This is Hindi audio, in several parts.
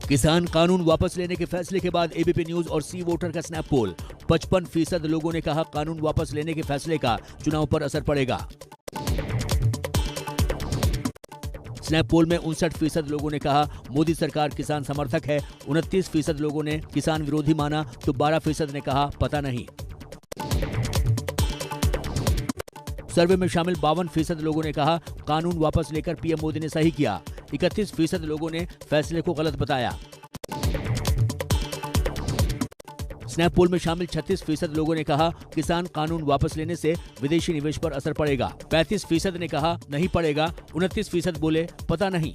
किसान कानून वापस लेने के फैसले के बाद एबीपी न्यूज और सी वोटर का स्नैप पोल। 55% लोगों ने कहा कानून वापस लेने के फैसले का चुनाव पर असर पड़ेगा। स्नैप पोल में 59% लोगों ने कहा मोदी सरकार किसान समर्थक है, 29% लोगों ने किसान विरोधी माना तो 12% ने कहा पता नहीं। सर्वे में शामिल 52% लोगों ने कहा कानून वापस लेकर पीएम मोदी ने सही किया, 31% लोगों ने फैसले को गलत बताया। स्नैप पोल में शामिल 36% लोगों ने कहा किसान कानून वापस लेने से विदेशी निवेश पर असर पड़ेगा, 35% ने कहा नहीं पड़ेगा, 29% बोले पता नहीं।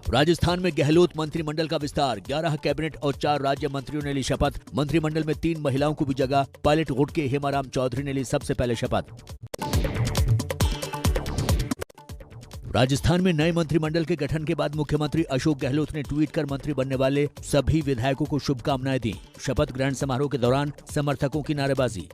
राजस्थान में गहलोत मंत्रिमंडल का विस्तार, 11 कैबिनेट और 4 राज्य मंत्रियों ने ली शपथ। मंत्रिमंडल में 3 महिलाओं को भी जगह। पायलट गुट के हेमाराम चौधरी ने ली सबसे पहले शपथ। राजस्थान में नए मंत्रिमंडल के गठन के बाद मुख्यमंत्री अशोक गहलोत ने ट्वीट कर मंत्री बनने वाले सभी विधायकों को शुभकामनाएं दी। शपथ ग्रहण समारोह के दौरान समर्थकों की नारेबाजी।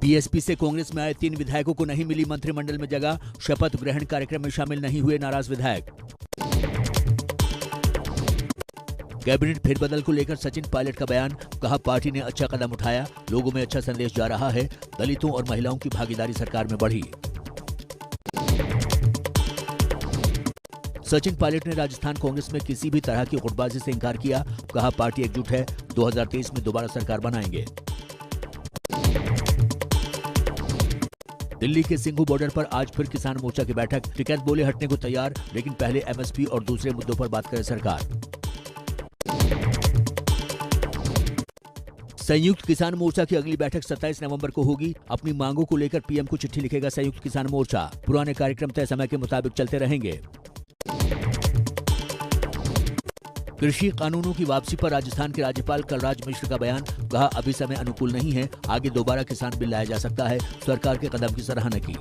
बीएसपी से कांग्रेस में आए 3 विधायकों को नहीं मिली मंत्रिमंडल में जगह। शपथ ग्रहण कार्यक्रम में शामिल नहीं हुए नाराज विधायक। कैबिनेट फेरबदल को लेकर सचिन पायलट का बयान, कहा पार्टी ने अच्छा कदम उठाया, लोगों में अच्छा संदेश जा रहा है, दलितों और महिलाओं की भागीदारी सरकार में बढ़ी। सचिन पायलट ने राजस्थान कांग्रेस में किसी भी तरह की गुटबाजी से इंकार किया, कहा पार्टी एकजुट है, 2023 में दोबारा सरकार बनाएंगे। दिल्ली के सिंघू बॉर्डर पर आज फिर किसान मोर्चा की बैठक, टिकैत बोले हटने को तैयार, लेकिन पहले एमएसपी और दूसरे मुद्दों पर बात करे सरकार। संयुक्त किसान मोर्चा की अगली बैठक 27 नवंबर को होगी। अपनी मांगों को लेकर पीएम को चिट्ठी लिखेगा संयुक्त किसान मोर्चा। पुराने कार्यक्रम तय समय के मुताबिक चलते रहेंगे। कृषि कानूनों की वापसी पर राजस्थान के राज्यपाल कलराज मिश्र का बयान, कहा अभी समय अनुकूल नहीं है, आगे दोबारा किसान बिल लाया जा सकता है, सरकार के कदम की सराहना की।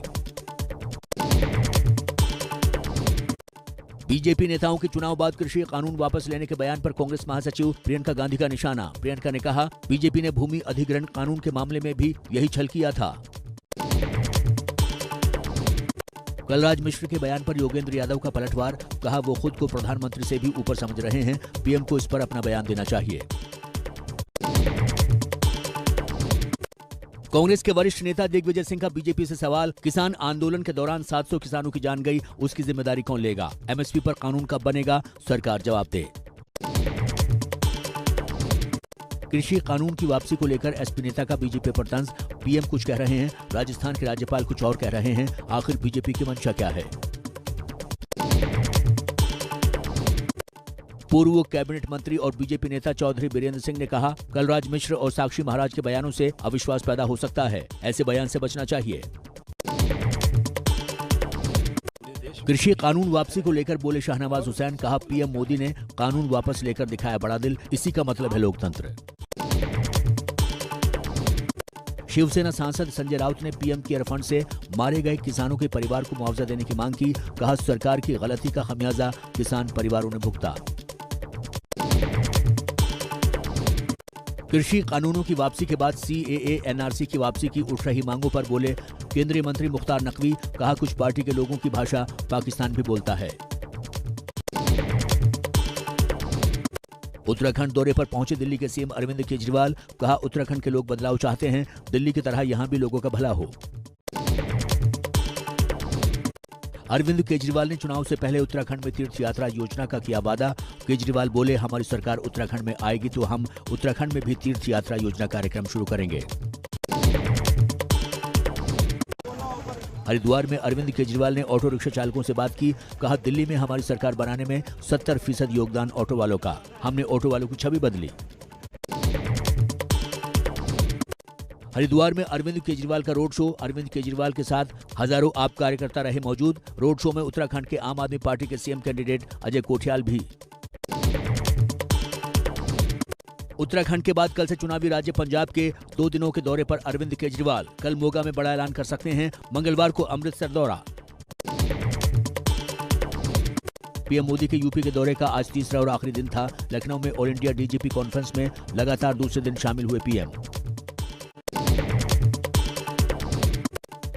बीजेपी नेताओं के चुनाव बाद कृषि कानून वापस लेने के बयान पर कांग्रेस महासचिव प्रियंका गांधी का निशाना। प्रियंका ने कहा बीजेपी ने भूमि अधिग्रहण कानून के मामले में भी यही छल किया था। कलराज मिश्र के बयान पर योगेंद्र यादव का पलटवार, कहा वो खुद को प्रधानमंत्री से भी ऊपर समझ रहे हैं, पीएम को इस पर अपना बयान देना चाहिए। कांग्रेस के वरिष्ठ नेता दिग्विजय सिंह का बीजेपी से सवाल, किसान आंदोलन के दौरान 700 किसानों की जान गई, उसकी जिम्मेदारी कौन लेगा? एमएसपी पर कानून कब बनेगा? सरकार जवाब दे। कृषि कानून की वापसी को लेकर एसपी नेता का बीजेपी पर तंज, पीएम कुछ कह रहे हैं, राजस्थान के राज्यपाल कुछ और कह रहे हैं, आखिर बीजेपी की मंशा क्या है? पूर्व कैबिनेट मंत्री और बीजेपी नेता चौधरी बीरेंद्र सिंह ने कहा कलराज मिश्र और साक्षी महाराज के बयानों से अविश्वास पैदा हो सकता है, ऐसे बयान से बचना चाहिए। कृषि कानून वापसी को लेकर बोले शाहनवाज हुसैन, कहा पीएम मोदी ने कानून वापस लेकर दिखाया बड़ा दिल, इसी का मतलब है लोकतंत्र। शिवसेना सांसद संजय राउत ने पीएम केयर फंड से मारे गए किसानों के परिवार को मुआवजा देने की मांग की, कहा सरकार की गलती का खमियाजा किसान परिवारों ने भुगता। कृषि कानूनों की वापसी के बाद सीएए एनआरसी की वापसी की उठ रही मांगों पर बोले केंद्रीय मंत्री मुख्तार नकवी, कहा कुछ पार्टी के लोगों की भाषा पाकिस्तान भी बोलता है। उत्तराखंड दौरे पर पहुंचे दिल्ली के सीएम अरविंद केजरीवाल, कहा उत्तराखंड के लोग बदलाव चाहते हैं, दिल्ली की तरह यहां भी लोगों का भला हो। अरविंद केजरीवाल ने चुनाव से पहले उत्तराखंड में तीर्थ यात्रा योजना का किया वादा। केजरीवाल बोले हमारी सरकार उत्तराखंड में आएगी तो हम उत्तराखंड में भी तीर्थ यात्रा योजना कार्यक्रम शुरू करेंगे। हरिद्वार में अरविंद केजरीवाल ने ऑटो रिक्शा चालकों से बात की, कहा दिल्ली में हमारी सरकार बनाने में 70% योगदान ऑटो वालों का, हमने ऑटो वालों की छवि बदली। हरिद्वार में अरविंद केजरीवाल का रोड शो, अरविंद केजरीवाल के साथ हजारों आप कार्यकर्ता रहे मौजूद। रोड शो में उत्तराखंड के आम आदमी पार्टी के सीएम कैंडिडेट अजय कोठियाल भी। उत्तराखंड के बाद कल से चुनावी राज्य पंजाब के 2 दिनों के दौरे पर अरविंद केजरीवाल, कल मोगा में बड़ा ऐलान कर सकते हैं, मंगलवार को अमृतसर दौरा। पीएम मोदी के यूपी के दौरे का आज तीसरा और आखिरी दिन था। लखनऊ में ऑल इंडिया डीजीपी कॉन्फ्रेंस में लगातार दूसरे दिन शामिल हुए पीएम।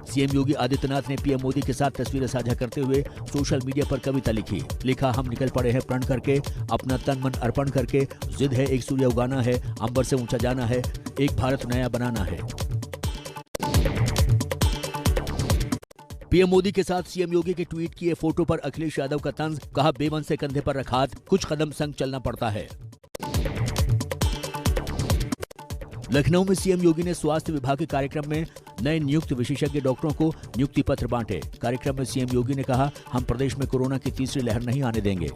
सीएम योगी आदित्यनाथ ने पीएम मोदी के साथ तस्वीरें साझा करते हुए सोशल मीडिया पर कविता लिखी। लिखा, हम निकल पड़े हैं प्रण करके, अपना तन मन अर्पण करके, जिद है एक सूर्य उगाना है, अंबर से ऊंचा जाना है, एक भारत नया बनाना है। पीएम मोदी के साथ सीएम योगी के ट्वीट किए फोटो पर अखिलेश यादव का तंज, कहा बेमन से कंधे पर रखा हाथ, कुछ कदम संग चलना पड़ता है। लखनऊ में सीएम योगी ने स्वास्थ्य विभाग के कार्यक्रम में नए नियुक्त विशेषज्ञ डॉक्टरों को नियुक्ति पत्र बांटे। कार्यक्रम में सीएम योगी ने कहा, हम प्रदेश में कोरोना की तीसरी लहर नहीं आने देंगे।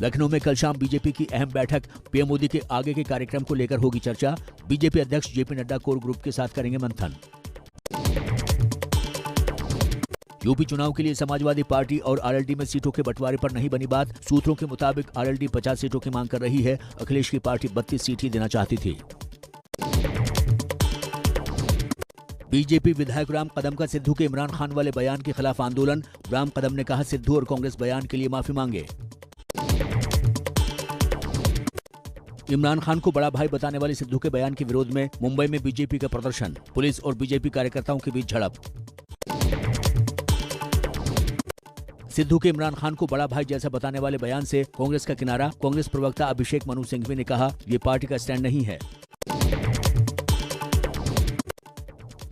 लखनऊ में कल शाम बीजेपी की अहम बैठक, पीएम मोदी के आगे के कार्यक्रम को लेकर होगी चर्चा। बीजेपी अध्यक्ष जेपी नड्डा कोर ग्रुप के साथ करेंगे मंथन। यूपी चुनाव के लिए समाजवादी पार्टी और आरएलडी में सीटों के बंटवारे पर नहीं बनी बात। सूत्रों के मुताबिक आरएलडी 50 सीटों की मांग कर रही है। अखिलेश की पार्टी 32 सीट ही देना चाहती थी। बीजेपी विधायक राम कदम का सिद्धू के इमरान खान वाले बयान के खिलाफ आंदोलन। राम कदम ने कहा, सिद्धू और कांग्रेस बयान के लिए माफी मांगे। इमरान खान को बड़ा भाई बताने वाले सिद्धू के बयान के विरोध में मुंबई में बीजेपी का प्रदर्शन। पुलिस और बीजेपी कार्यकर्ताओं के बीच झड़प। सिद्धू के इमरान खान को बड़ा भाई जैसा बताने वाले बयान से कांग्रेस का किनारा। कांग्रेस प्रवक्ता अभिषेक मनु सिंघवी ने कहा, ये पार्टी का स्टैंड नहीं है।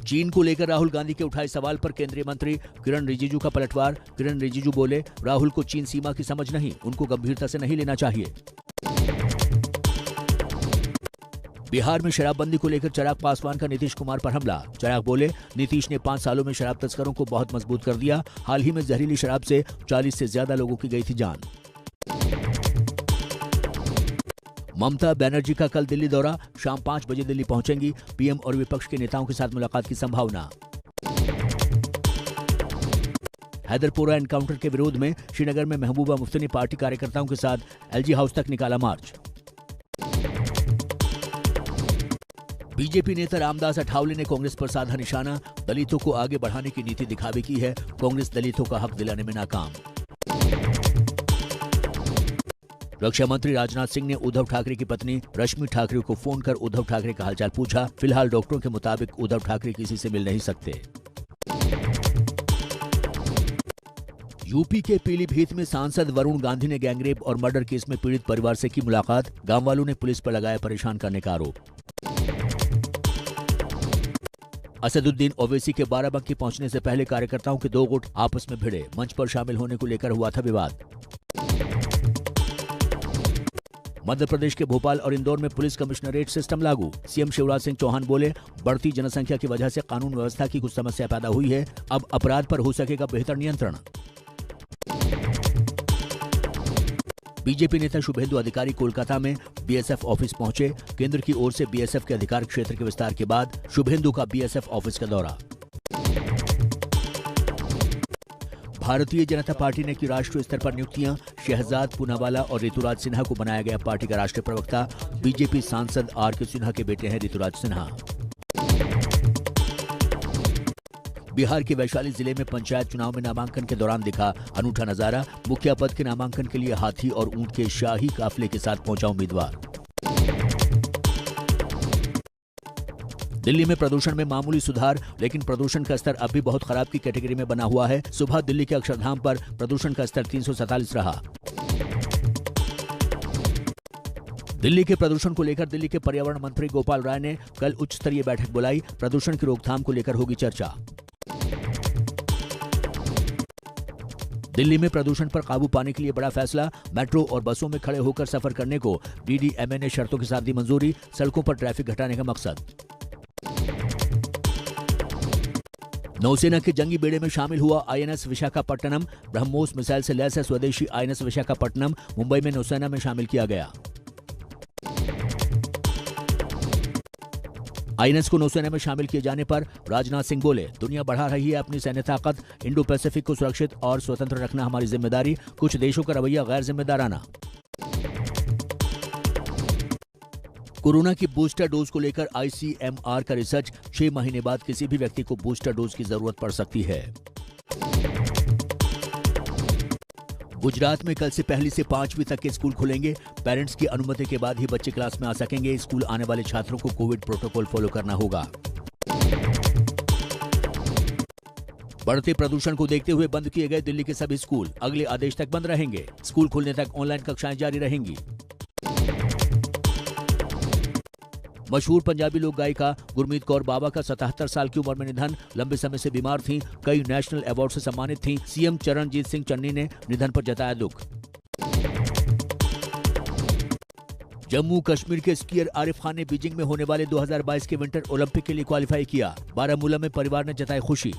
चीन को लेकर राहुल गांधी के उठाए सवाल पर केंद्रीय मंत्री किरण रिजिजू का पलटवार। किरण रिजिजू बोले, राहुल को चीन सीमा की समझ नहीं, उनको गंभीरता से नहीं लेना चाहिए। बिहार में शराबबंदी को लेकर चिराग पासवान का नीतीश कुमार पर हमला। चिराग बोले, नीतीश ने 5 सालों में शराब तस्करों को बहुत मजबूत कर दिया। हाल ही में जहरीली शराब से 40 से ज्यादा लोगों की गई थी जान। ममता बनर्जी का कल दिल्ली दौरा, शाम 5 बजे दिल्ली पहुंचेंगी। पीएम और विपक्ष के नेताओं के साथ मुलाकात की संभावना। हैदरपुरा एनकाउंटर के विरोध में श्रीनगर में महबूबा मुफ्ती ने पार्टी कार्यकर्ताओं के साथ एलजी हाउस तक निकाला मार्च। बीजेपी नेता रामदास अठावले ने कांग्रेस पर साधा निशाना। दलितों को आगे बढ़ाने की नीति दिखावे की है, कांग्रेस दलितों का हक दिलाने में नाकाम। रक्षा मंत्री राजनाथ सिंह ने उद्धव ठाकरे की पत्नी रश्मि ठाकरे को फोन कर उद्धव ठाकरे का हालचाल पूछा। फिलहाल डॉक्टरों के मुताबिक उद्धव ठाकरे किसी से मिल नहीं सकते। यूपी के पीलीभीत में सांसद वरुण गांधी ने गैंगरेप और मर्डर केस में पीड़ित परिवार से की मुलाकात। गांव वालों ने पुलिस पर लगाया परेशान करने का आरोप। असदुद्दीन ओवैसी के बाराबंकी पहुंचने से पहले कार्यकर्ताओं के 2 गुट आपस में भिड़े। मंच पर शामिल होने को लेकर हुआ था विवाद। मध्य प्रदेश के भोपाल और इंदौर में पुलिस कमिश्नरेट सिस्टम लागू। सीएम शिवराज सिंह चौहान बोले, बढ़ती जनसंख्या की वजह से कानून व्यवस्था की कुछ समस्या पैदा हुई है, अब अपराध पर हो सकेगा बेहतर नियंत्रण। बीजेपी नेता शुभेंदु अधिकारी कोलकाता में बीएसएफ ऑफिस पहुंचे। केंद्र की ओर से बीएसएफ के अधिकार क्षेत्र के विस्तार के बाद शुभेंदु का बीएसएफ ऑफिस का दौरा। भारतीय जनता पार्टी ने की राष्ट्रीय स्तर पर नियुक्तियां। शहजाद पूनावाला और ऋतुराज सिन्हा को बनाया गया पार्टी का राष्ट्रीय प्रवक्ता। बीजेपी सांसद आर.के. सिन्हा के बेटे हैं ऋतुराज सिन्हा। बिहार के वैशाली जिले में पंचायत चुनाव में नामांकन के दौरान दिखा अनूठा नजारा। मुखिया पद के नामांकन के लिए हाथी और ऊंट के शाही काफिले के साथ पहुंचा उम्मीदवार। दिल्ली में प्रदूषण में मामूली सुधार, लेकिन प्रदूषण का स्तर अब भी बहुत खराब की कैटेगरी में बना हुआ है। सुबह दिल्ली के अक्षरधाम पर प्रदूषण का स्तर 347 रहा। दिल्ली के प्रदूषण को लेकर दिल्ली के पर्यावरण मंत्री गोपाल राय ने कल उच्च स्तरीय बैठक बुलाई। प्रदूषण की रोकथाम को लेकर होगी चर्चा। दिल्ली में प्रदूषण पर काबू पाने के लिए बड़ा फैसला। मेट्रो और बसों में खड़े होकर सफर करने को डीडीएमए ने शर्तों के साथ दी मंजूरी। सड़कों पर ट्रैफिक घटाने का मकसद। नौसेना के जंगी बेड़े में शामिल हुआ आईएनएस विशाखापट्टनम। ब्रह्मोस मिसाइल से लैस है स्वदेशी आईएनएस विशाखापट्टनम। मुंबई में नौसेना में शामिल किया गया। आईएनएस को नौसेना में शामिल किए जाने पर राजनाथ सिंह बोले, दुनिया बढ़ा रही है अपनी सैन्य ताकत। इंडो पैसिफिक को सुरक्षित और स्वतंत्र रखना हमारी जिम्मेदारी। कुछ देशों का रवैया गैर जिम्मेदाराना। कोरोना की बूस्टर डोज को लेकर आईसीएमआर का रिसर्च। 6 महीने बाद किसी भी व्यक्ति को बूस्टर डोज की जरूरत पड़ सकती है। गुजरात में कल से 1 से 5वीं तक के स्कूल खुलेंगे। पेरेंट्स की अनुमति के बाद ही बच्चे क्लास में आ सकेंगे। स्कूल आने वाले छात्रों को कोविड प्रोटोकॉल फॉलो करना होगा। बढ़ते प्रदूषण को देखते हुए बंद किए गए दिल्ली के सभी स्कूल अगले आदेश तक बंद रहेंगे। स्कूल खुलने तक ऑनलाइन कक्षाएं जारी रहेंगी। मशहूर पंजाबी लोक गायिका गुरमीत कौर बाबा का 77 साल की उम्र में निधन। लंबे समय से बीमार थीं, कई नेशनल अवार्ड से सम्मानित थीं। सीएम चरणजीत सिंह चन्नी ने निधन पर जताया दुख। जम्मू कश्मीर के स्कीयर आरिफ खान ने बीजिंग में होने वाले 2022 के विंटर ओलंपिक के लिए क्वालिफाई किया। बारामूला में परिवार ने जताई खुशी।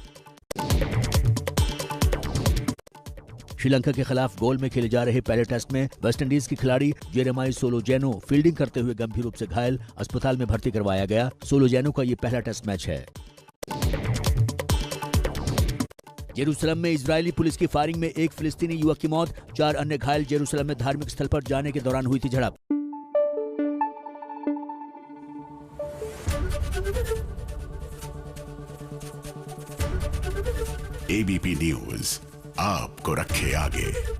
श्रीलंका के खिलाफ गोल में खेले जा रहे पहले टेस्ट में वेस्टइंडीज के खिलाड़ी जेरेमाई सोलोजेनो फील्डिंग करते हुए गंभीर रूप से घायल, अस्पताल में भर्ती करवाया गया। सोलोजेनो का ये पहला टेस्ट मैच है। जेरूसलम में इजरायली पुलिस की फायरिंग में एक फिलिस्तीनी युवक की मौत, 4 अन्य घायल। जेरूसलम में धार्मिक स्थल पर जाने के दौरान हुई थी झड़प। एबीपी न्यूज आपको रखे आगे।